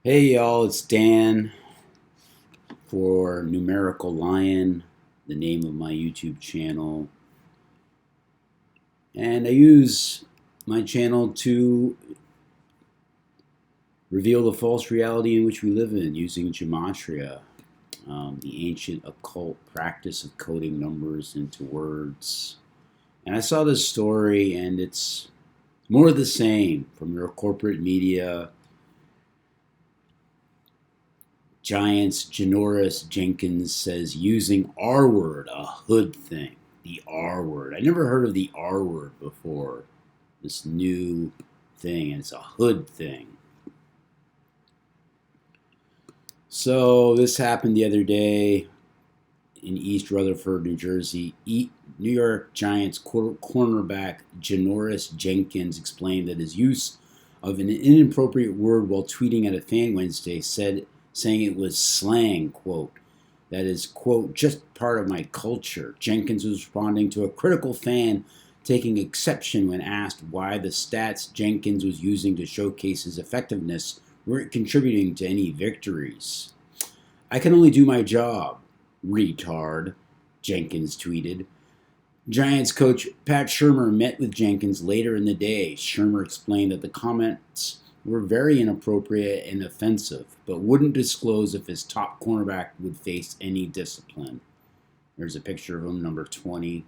Hey y'all, it's Dan for Numerical Lion, the name of my YouTube channel. And I use my channel to reveal the false reality in which we live in using gematria, the ancient occult practice of coding numbers into words. And I saw this story, and it's more of the same from your corporate media giants. Janoris Jenkins says using R word, a hood thing. The R word. I never heard of the R word before. This new thing, and it's a hood thing. So this happened the other day in East Rutherford, New Jersey. New York Giants cornerback Janoris Jenkins explained that his use of an inappropriate word while tweeting at a fan Wednesday saying it was slang, quote, that is, quote, just part of my culture. Jenkins was responding to a critical fan taking exception when asked why the stats Jenkins was using to showcase his effectiveness weren't contributing to any victories. I can only do my job, retard, Jenkins tweeted. Giants coach Pat Shurmur met with Jenkins later in the day. Shurmur explained that the comments were very inappropriate and offensive, but wouldn't disclose if his top cornerback would face any discipline. There's a picture of him, number 20.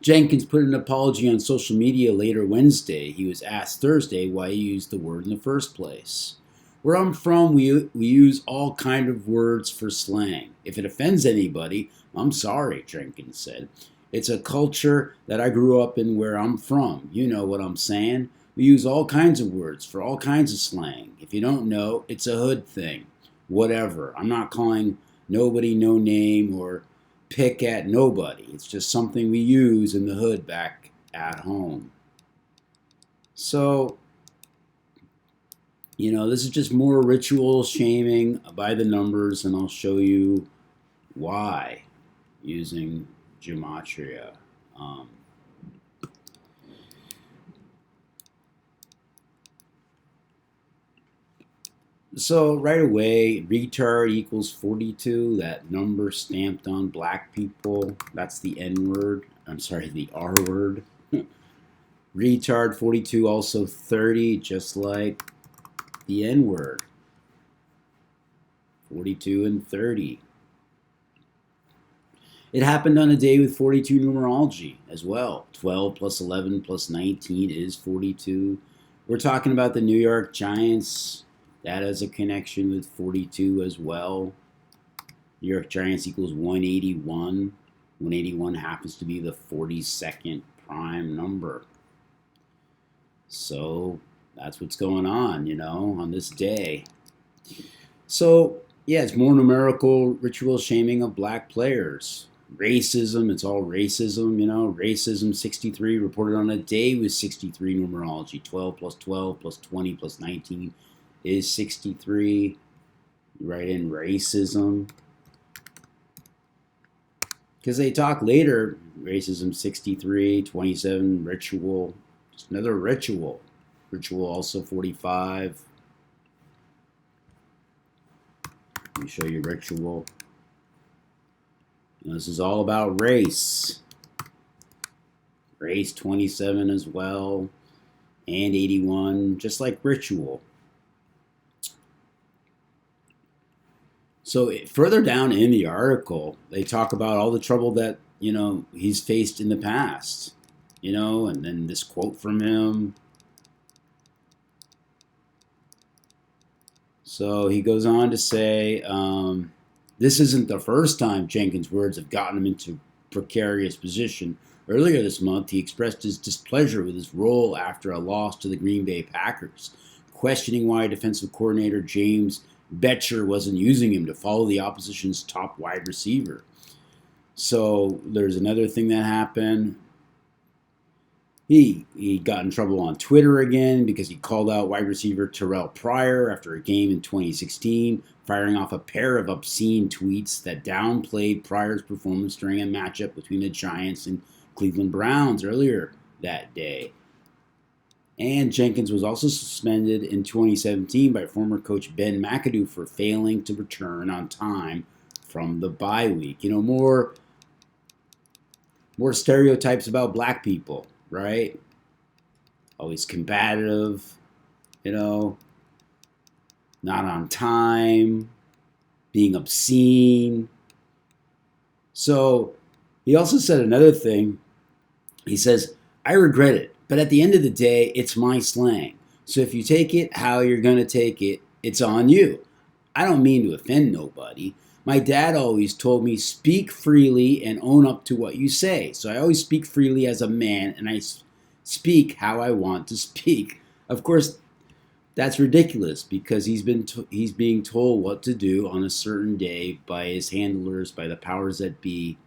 Jenkins put an apology on social media later Wednesday. He was asked Thursday why he used the word in the first place. Where I'm from, we use all kind of words for slang. If it offends anybody, I'm sorry, Jenkins said. It's a culture that I grew up in where I'm from. You know what I'm saying? We use all kinds of words for all kinds of slang. If you don't know, it's a hood thing. Whatever. I'm not calling nobody no name or pick at nobody. It's just something we use in the hood back at home. So, this is just more ritual shaming by the numbers, and I'll show you why using gematria. So right away, retard equals 42, that number stamped on black people. That's the N word. I'm sorry, the R word. Retard 42, also 30, just like the N word. 42 and 30. It happened on a day with 42 numerology as well. 12 plus 11 plus 19 is 42. We're talking about the New York Giants. That has a connection with 42 as well. New York Giants equals 181. 181 happens to be the 42nd prime number. So that's what's going on, on this day. So, yeah, it's more numerical ritual shaming of black players. Racism, it's all racism, Racism 63 reported on a day with 63 numerology. 12 plus 12 plus 20 plus 19 is 63. You write in racism. Because they talk later, racism 63, 27, ritual. Just another ritual. Ritual also 45. Let me show you ritual. This is all about race. Race 27 as well. And 81, just like ritual. So further down in the article, they talk about all the trouble that, he's faced in the past. And then this quote from him. So he goes on to say, this isn't the first time Jenkins' words have gotten him into precarious position. Earlier this month, he expressed his displeasure with his role after a loss to the Green Bay Packers, questioning why defensive coordinator James Betcher wasn't using him to follow the opposition's top wide receiver. So there's another thing that happened. He got in trouble on Twitter again because he called out wide receiver Terrell Pryor after a game in 2016, firing off a pair of obscene tweets that downplayed Pryor's performance during a matchup between the Giants and Cleveland Browns earlier that day. And Jenkins was also suspended in 2017 by former coach Ben McAdoo for failing to return on time from the bye week. More stereotypes about black people, right? Always combative, you know, not on time, being obscene. So he also said another thing. He says, I regret it, but at the end of the day, it's my slang. So if you take it how you're going to take it, it's on you. I don't mean to offend nobody. My dad always told me speak freely and own up to what you say. So I always speak freely as a man, and I speak how I want to speak. Of course, that's ridiculous because he's being told what to do on a certain day by his handlers, by the powers that be,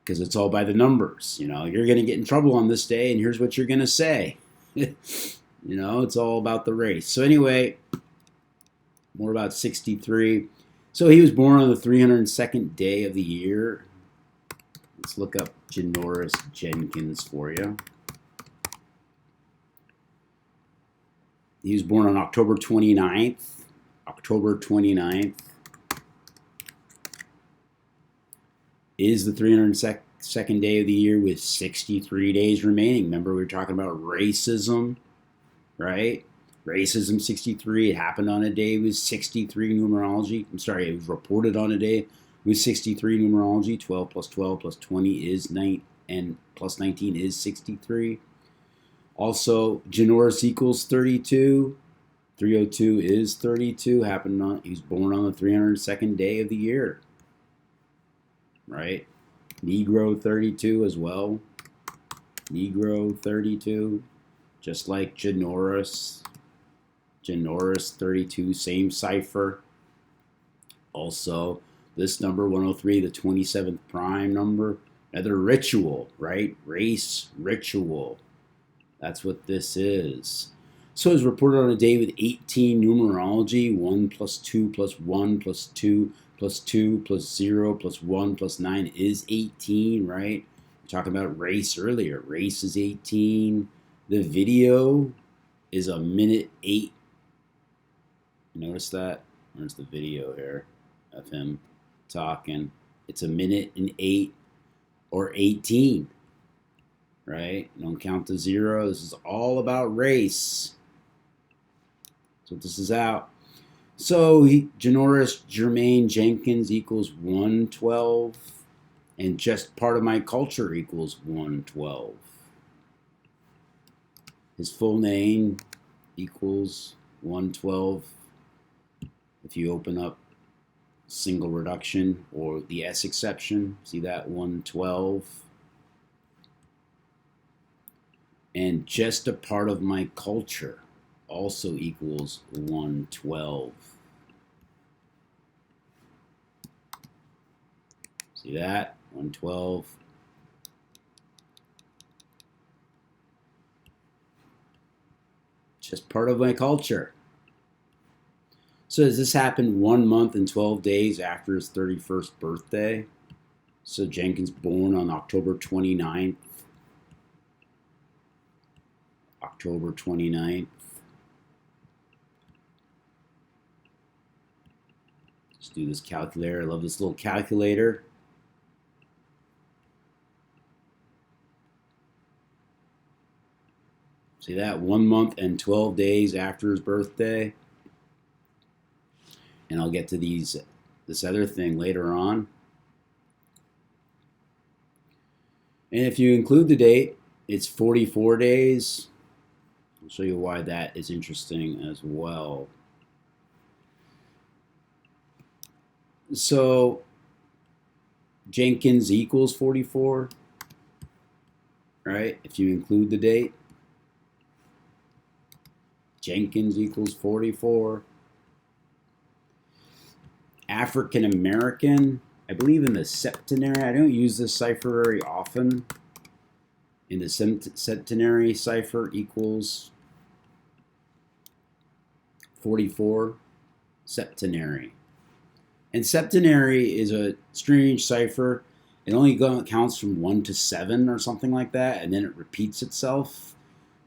because it's all by the numbers. You're going to get in trouble on this day, and here's what you're going to say. It's all about the race. So anyway, more about 63. So he was born on the 302nd day of the year. Let's look up Janoris Jenkins for you. He was born on October 29th. October 29th is the 302nd day of the year with 63 days remaining. Remember, we were talking about racism, right? Racism 63. It happened on a day with 63 numerology. I'm sorry, it was reported on a day with 63 numerology. 12 plus 12 plus 20 is 9, and plus 19 is 63. Also, Janoris equals 32. 302 is 32. He was born on the 302nd day of the year. Right? Negro 32 as well. Negro 32. Just like Janoris. Janoris 32, same cipher. Also, this number 103, the 27th prime number. Another ritual, right? Race ritual. That's what this is. So it's reported on a day with 18 numerology. 1 plus 2 plus 1 plus 2 plus 2 plus 0 plus 1 plus 9 is 18, right? We're talking about race earlier. Race is 18. The video is a minute 8. Notice that? There's the video here of him talking. It's a minute and 8 or 18. Right? Don't count to 0. This is all about race. So this is out. So Janoris Jermaine Jenkins equals 112. And just part of my culture equals 112. His full name equals 112. If you open up single reduction or the S exception, see that 112. And just a part of my culture also equals 112. See that? 112. Just part of my culture. So does this happen 1 month and 12 days after his 31st birthday? So Jenkins born on October 29th. October 29th. Let's do this calculator. I love this little calculator. See that? 1 month and 12 days after his birthday. And I'll get to this other thing later on. And if you include the date, it's 44 days. I'll show you why that is interesting as well. So Jenkins equals 44, right? If you include the date, Jenkins equals 44. African American, I believe in the septenary. I don't use this cipher very often. In the septenary cipher equals 44. Septenary. And septenary is a strange cipher. It only counts from 1 to 7 or something like that, and then it repeats itself.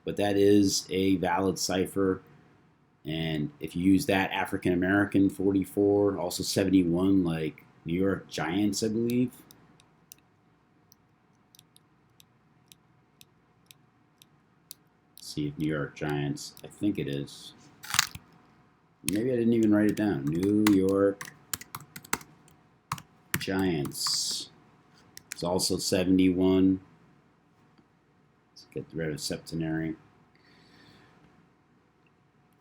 but that is a valid cipher. And if you use that, African American 44, also 71, like New York Giants, I believe. Let's see if New York Giants, I think it is. Maybe I didn't even write it down. New York Giants. It's also 71. Let's get rid of septenary.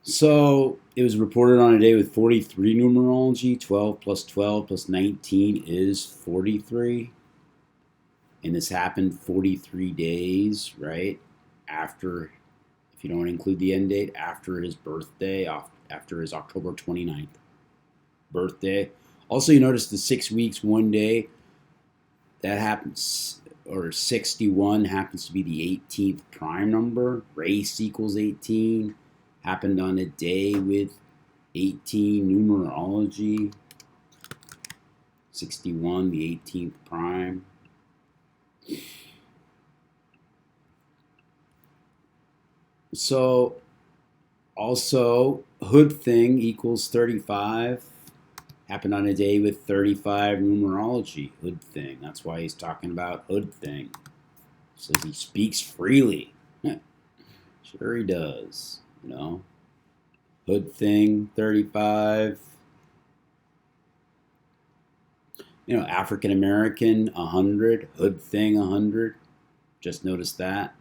So it was reported on a day with 43 numerology. 12 plus 12 plus 19 is 43. And this happened 43 days, right? After, if you don't include the end date, after his birthday, after his October 29th birthday. Also, you notice the 6 weeks, 1 day, that happens, or 61 happens to be the 18th prime number. Race equals 18. Happened on a day with 18 numerology. 61, the 18th prime. So, also, hood thing equals 35. Happened on a day with 35 numerology. Hood thing. That's why he's talking about hood thing. Says he speaks freely. Sure he does. You know, hood thing 35. You know, African American 100. Hood thing 100. Just noticed that.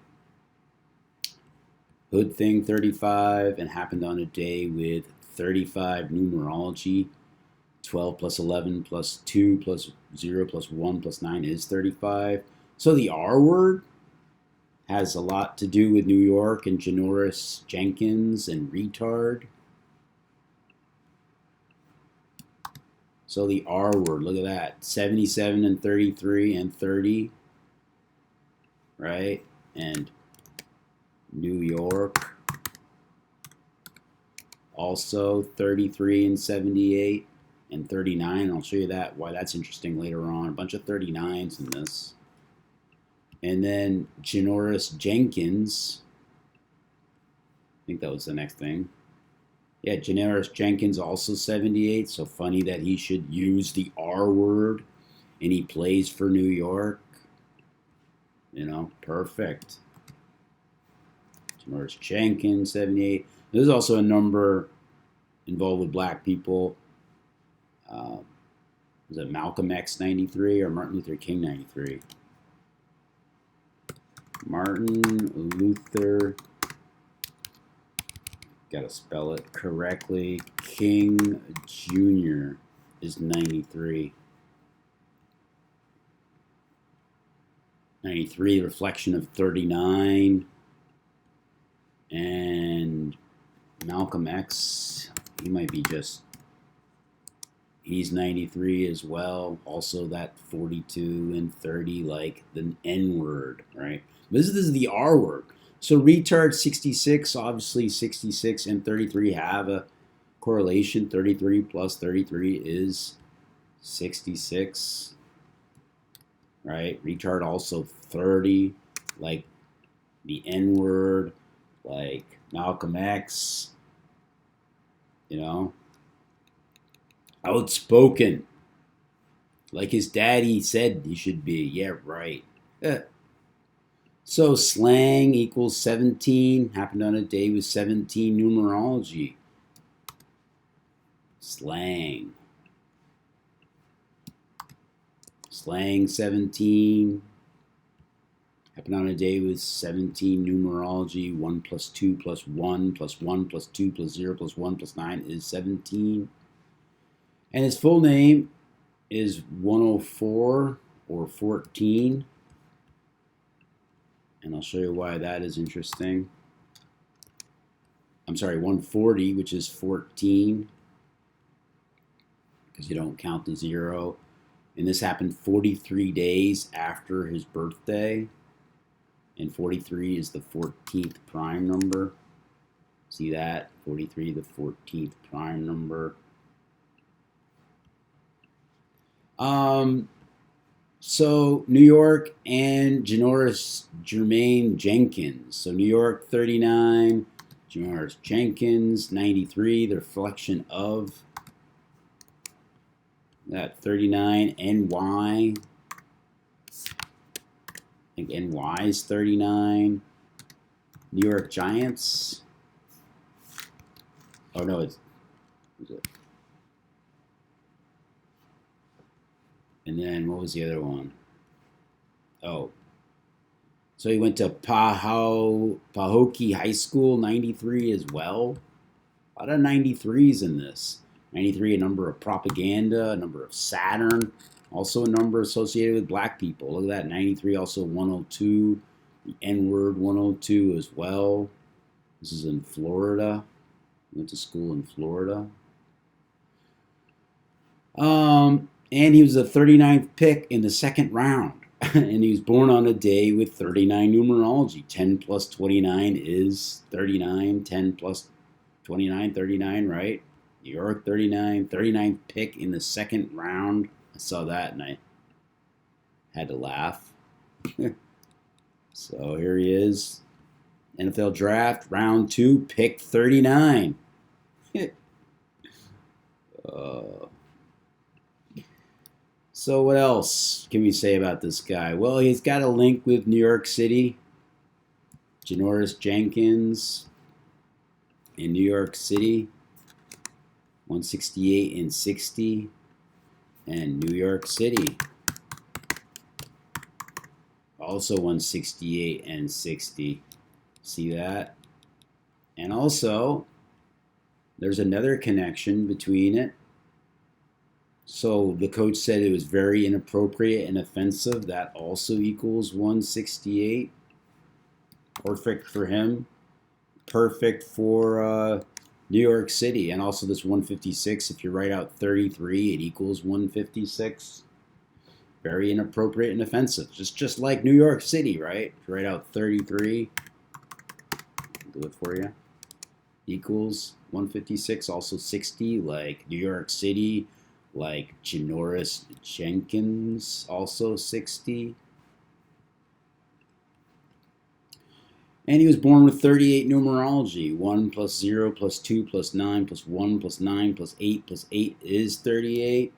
Hood thing 35, and happened on a day with 35 numerology. 12 plus 11 plus 2 plus 0 plus 1 plus 9 is 35. So the R word has a lot to do with New York and Janoris Jenkins and retard. So the R word, look at that. 77 and 33 and 30, right? And New York, also 33 and 78 and 39. I'll show you that, why that's interesting later on. A bunch of 39s in this. And then Janoris Jenkins, I think that was the next thing. Yeah, Janoris Jenkins also 78. So funny that he should use the R word, and he plays for New York. You know, perfect. Janoris Jenkins 78. There's also a number involved with black people. Was it Malcolm X 93 or Martin Luther King 93? Martin Luther, gotta spell it correctly, King Jr. is 93. 93, reflection of 39. And Malcolm X, he might be just, he's 93 as well. Also that 42 and 30, like the N word, right? This is the R word. So retard 66, obviously 66 and 33 have a correlation. 33 plus 33 is 66, right? Retard also 30, like the N word, like Malcolm X, you know? Outspoken, like his daddy said he should be. Yeah, right. So slang equals 17. Happened on a day with 17 numerology. Slang. Slang 17. Happened on a day with 17 numerology. 1 plus 2 plus 1 plus 1 plus 2 plus 0 plus 1 plus 9 is 17. And his full name is 104 or 14. And I'll show you why that is interesting. I'm sorry, 140, which is 14, because you don't count the 0. And this happened 43 days after his birthday. And 43 is the 14th prime number. See that? 43, the 14th prime number. So New York and Janoris Jenkins. So New York 39, Janoris Jenkins 93. The reflection of that 39. NY. I think NY is 39. New York Giants. Oh no, it's. And then what was the other one? Oh, so he went to Pahokee High School, 93 as well. A lot of 93s in this. 93, a number of propaganda, a number of Saturn, also a number associated with black people. Look at that, 93, also 102, the N-word 102 as well. This is in Florida. Went to school in Florida. And he was the 39th pick in the second round. And he was born on a day with 39 numerology. 10 plus 29 is 39. 10 plus 29, 39, right? New York 39, 39th pick in the second round. I saw that and I had to laugh. So here he is. NFL draft, round 2, pick 39. So what else can we say about this guy? Well, he's got a link with New York City. Janoris Jenkins in New York City. 168 and 60. And New York City. Also 168 and 60. See that? And also, there's another connection between it. So the coach said it was very inappropriate and offensive. That also equals 168. Perfect for him. Perfect for New York City. And also this 156, if you write out 33, it equals 156. Very inappropriate and offensive. Just like New York City, right? If you write out 33, I'll do it for you. Equals 156. Also 60, like New York City. Like Janoris Jenkins, also 60. And he was born with 38 numerology. 1 plus 0 plus 2 plus 9 plus 1 plus 9 plus 8 plus 8 is 38.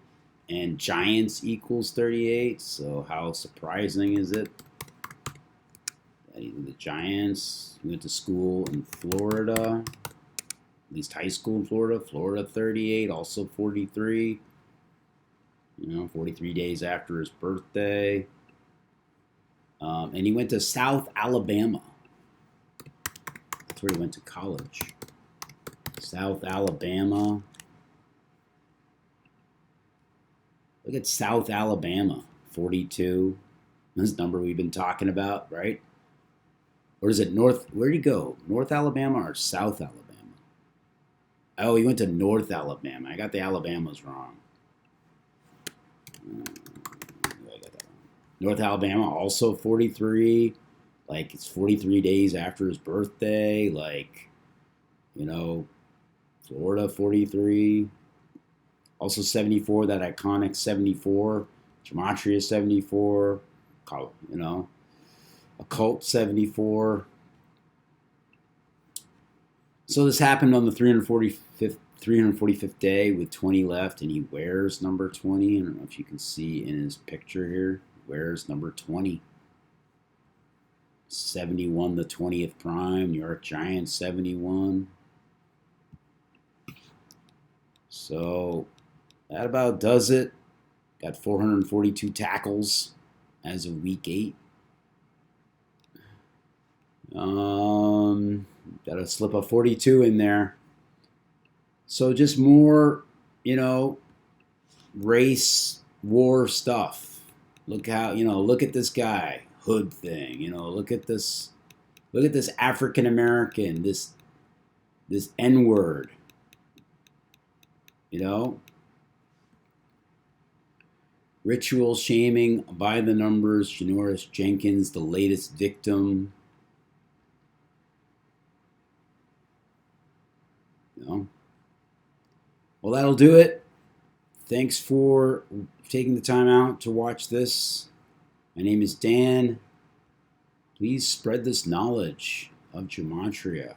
And Giants equals 38. So how surprising is it? The Giants went to school in Florida. At least high school in Florida. Florida 38, also 43. 43 days after his birthday. And he went to South Alabama. That's where he went to college. South Alabama. Look at South Alabama. 42. This number we've been talking about, right? Or is it North? Where'd he go? North Alabama or South Alabama? Oh, he went to North Alabama. I got the Alabamas wrong. North Alabama, also 43. Like, it's 43 days after his birthday. Like, Florida, 43. Also 74, that iconic 74. Gematria, 74. Occult, 74. So this happened on the 345th day with 20 left, and he wears number 20. I don't know if you can see in his picture here. He wears number 20. 71, the 20th prime. New York Giants, 71. So that about does it. Got 442 tackles as of week 8. Got to slip a 42 in there. So just more, race war stuff. Look how, look at this guy, hood thing. Look at this African American, this N-word. Ritual shaming by the numbers. Janoris Jenkins, the latest victim. Well, that'll do it. Thanks for taking the time out to watch this. My name is Dan. Please spread this knowledge of gematria.